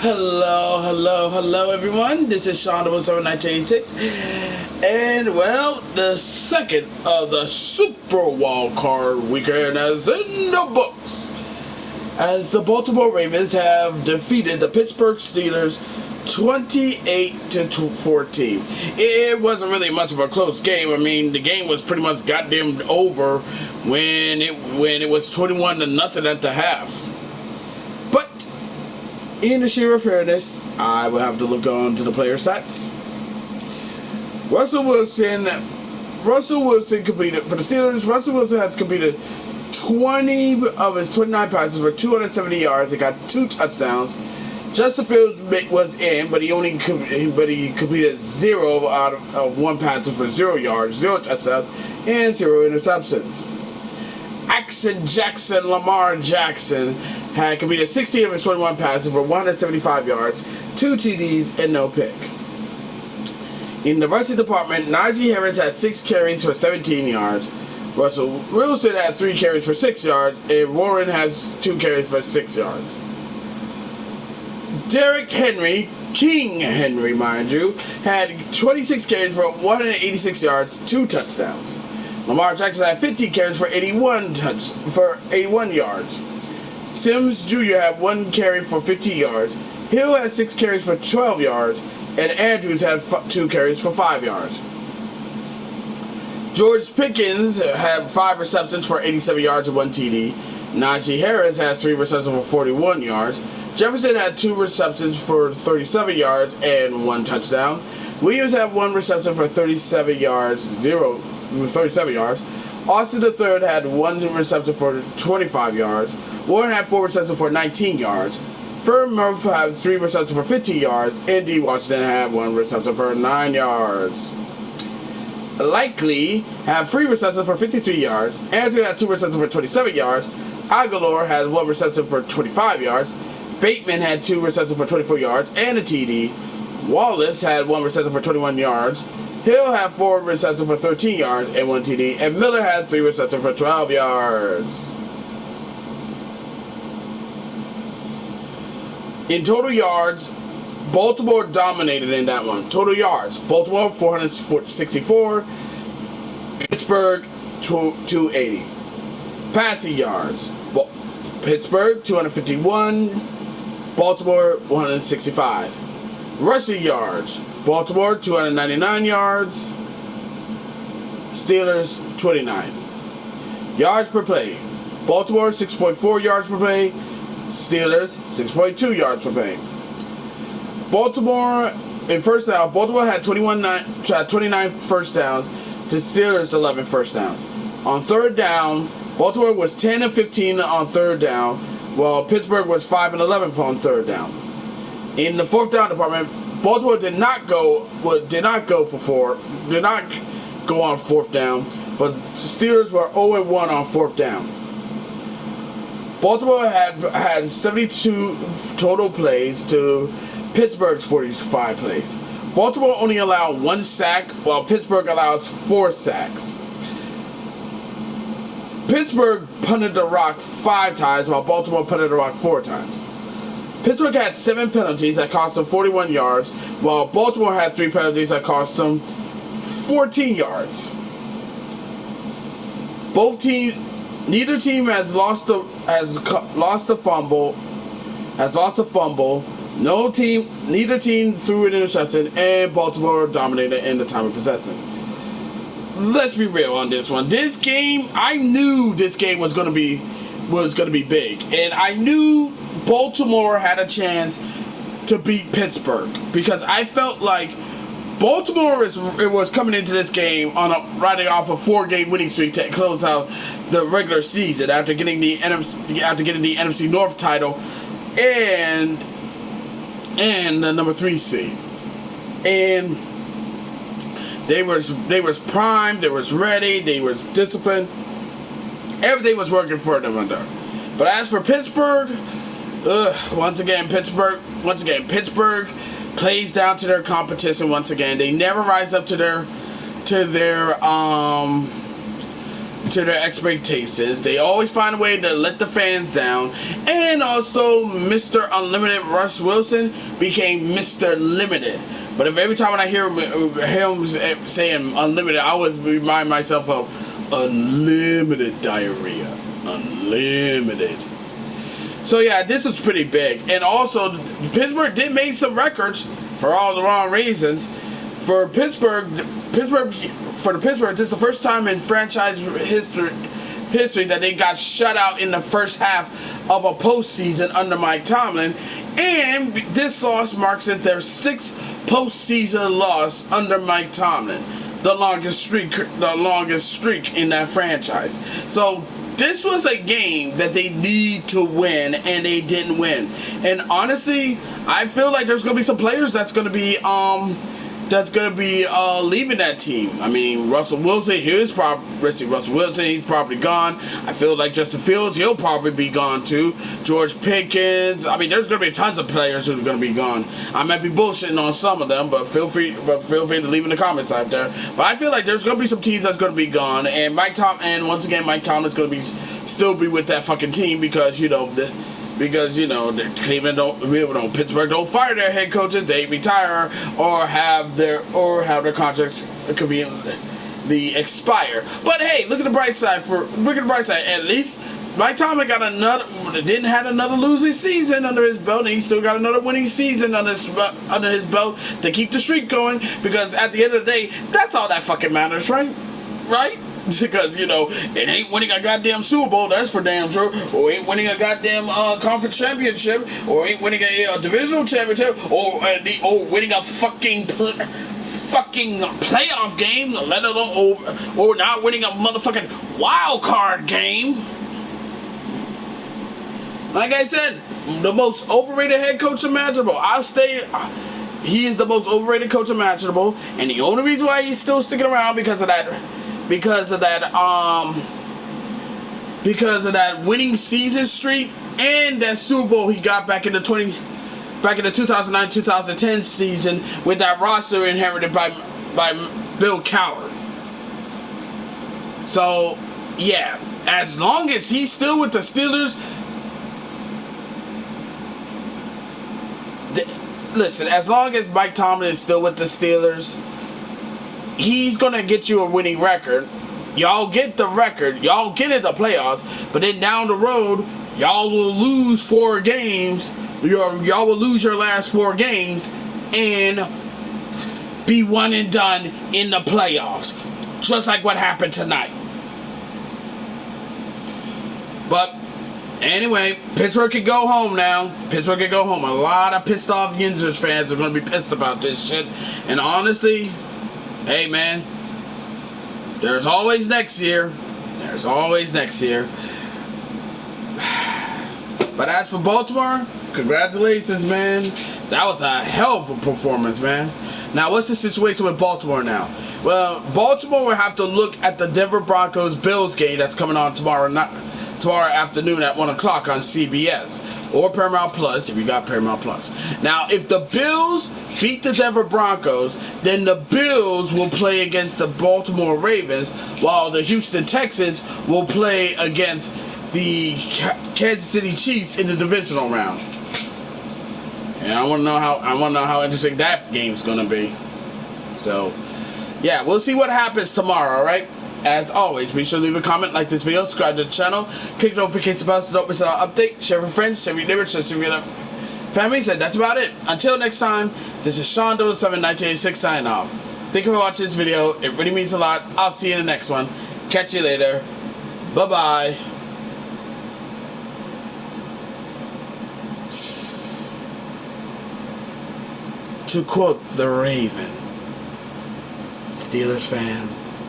Hello, everyone. This is Sean 1986, and well, the second of the Super Wild Card Weekend is in the books, as the Baltimore Ravens have defeated the Pittsburgh Steelers 28-14. It wasn't really much of a close game. I mean, the game was pretty much goddamn over when it was 21 to nothing at the half. But in the sheer fairness, I will have to look on to the player stats. Russell Wilson completed for the Steelers. Russell Wilson has completed 20 of his 29 passes for 270 yards. He got 2 touchdowns. Justin Fields was in, but he completed 0 out of 1 pass for 0 yards, 0 touchdowns, and 0 interceptions. Lamar Jackson had completed 16 of his 21 passes for 175 yards, 2 TDs, and no pick. In the rushing department, Najee Harris had 6 carries for 17 yards. Russell Wilson had 3 carries for 6 yards, and Warren has 2 carries for 6 yards. Derrick Henry, King Henry, mind you, had 26 carries for 186 yards, 2 touchdowns. Lamar Jackson had 15 carries for 81 yards. Sims Jr. had 1 carry for 50 yards. Hill had 6 carries for 12 yards, and Andrews had 2 carries for 5 yards. George Pickens had 5 receptions for 87 yards and 1 TD. Najee Harris had 3 receptions for 41 yards. Jefferson had 2 receptions for 37 yards and 1 touchdown. Williams had 1 reception for 37 yards. Austin III had 1 reception for 25 yards. Warren had 4 receptions for 19 yards. Ferm Murphy had 3 receptions for 50 yards. And D. Washington had 1 reception for 9 yards. Likely had 3 receptions for 53 yards. Andrew had 2 receptions for 27 yards. Aguilar had 1 reception for 25 yards. Bateman had 2 receptions for 24 yards and a TD. Wallace had 1 reception for 21 yards. Hill had 4 receptions for 13 yards and 1 TD. And Miller had 3 receptions for 12 yards. In total yards, Baltimore dominated in that one. Total yards, Baltimore 464, Pittsburgh 280. Passing yards, Pittsburgh 251, Baltimore 165. Rushing yards, Baltimore 299 yards, Steelers 29. Yards per play, Baltimore 6.4 yards per play, Steelers 6.2 yards per play. Baltimore in first down, Baltimore had 29 first downs to Steelers 11 first downs. On third down, Baltimore was 10 of 15 on third down, while Pittsburgh was 5 and 11 on third down. In the fourth down department, Baltimore did not go on fourth down, but Steelers were 0 and 1 on fourth down. Baltimore had 72 total plays to Pittsburgh's 45 plays. Baltimore only allowed 1 sack, while Pittsburgh allows 4 sacks. Pittsburgh punted the rock 5 times, while Baltimore punted the rock 4 times. Pittsburgh had 7 penalties that cost them 41 yards, while Baltimore had 3 penalties that cost them 14 yards. Neither team has lost a fumble. Neither team threw an interception, and Baltimore dominated in the time of possession. Let's be real on this one. This game, I knew this game was gonna be big, and I knew Baltimore had a chance to beat Pittsburgh because I felt like Baltimore was coming into this game riding off a 4-game winning streak to close out the regular season after getting the NFC North title and the number 3 seed. And they was primed, they was ready, they was disciplined. Everything was working for them under. But as for Pittsburgh, once again Pittsburgh plays down to their competition once again. They never rise up to their to their expectations. They always find a way to let the fans down. And also, Mr. Unlimited Russ Wilson became Mr. Limited. But if every time when I hear him saying unlimited, I always remind myself of unlimited diarrhea. Unlimited. So yeah, this was pretty big. And also, Pittsburgh did make some records for all the wrong reasons. For Pittsburgh, this is the first time in franchise history that they got shut out in the first half of a postseason under Mike Tomlin. And this loss marks it their 6th postseason loss under Mike Tomlin, the longest streak in that franchise. So this was a game that they need to win, and they didn't win. And honestly, I feel like there's gonna be some players that's gonna be leaving that team. I mean, Russell Wilson, he's probably gone. I feel like Justin Fields, he'll probably be gone too. George Pickens. I mean, there's going to be tons of players who are going to be gone. I might be bullshitting on some of them, but feel free to leave in the comments out there. But I feel like there's going to be some teams that's going to be gone, and once again, Mike Tomlin's going to still be with that fucking team because Pittsburgh don't fire their head coaches, they retire or have their contracts conveniently expire. But hey, look at the bright side. At least Mike Tomlin didn't have another losing season under his belt, and he still got another winning season under his belt to keep the streak going. Because at the end of the day, that's all that fucking matters, right? Right? Because, it ain't winning a goddamn Super Bowl, that's for damn sure, or ain't winning a goddamn conference championship, or ain't winning a divisional championship, or winning a fucking playoff game, let alone, or not winning a motherfucking wild card game. Like I said, the most overrated head coach imaginable. He is the most overrated coach imaginable, and the only reason why he's still sticking around because of that winning season streak and that Super Bowl he got back in the 2009-2010 season with that roster inherited by Bill Cowher. So yeah, as long as he's still with the Steelers, as long as Mike Tomlin is still with the Steelers, he's gonna get you a winning record. Y'all get the record. Y'all get in the playoffs. But then down the road, y'all will lose 4 games. Y'all will lose your last 4 games and be one and done in the playoffs, just like what happened tonight. But anyway, Pittsburgh can go home now. Pittsburgh can go home. A lot of pissed off Yinzers fans are gonna be pissed about this shit. And honestly, hey man, there's always next year. There's always next year. But as for Baltimore, congratulations, man. That was a hell of a performance, man. Now, what's the situation with Baltimore now? Well, Baltimore will have to look at the Denver Broncos Bills game that's coming on tomorrow afternoon at 1 o'clock on CBS or Paramount Plus if you got Paramount Plus. Now, if the Bills beat the Denver Broncos, then the Bills will play against the Baltimore Ravens, while the Houston Texans will play against the Kansas City Chiefs in the divisional round. And I want to know how interesting that game's gonna be. So, yeah, we'll see what happens tomorrow. All right. As always, be sure to leave a comment, like this video, subscribe to the channel, click the notification bell so don't miss an update, share with friends, share with your neighbors, share with your family. And that's about it. Until next time, this is Sean 1986 signing off. Thank you for watching this video. It really means a lot. I'll see you in the next one. Catch you later. Bye-bye. To quote the Raven, Steelers fans,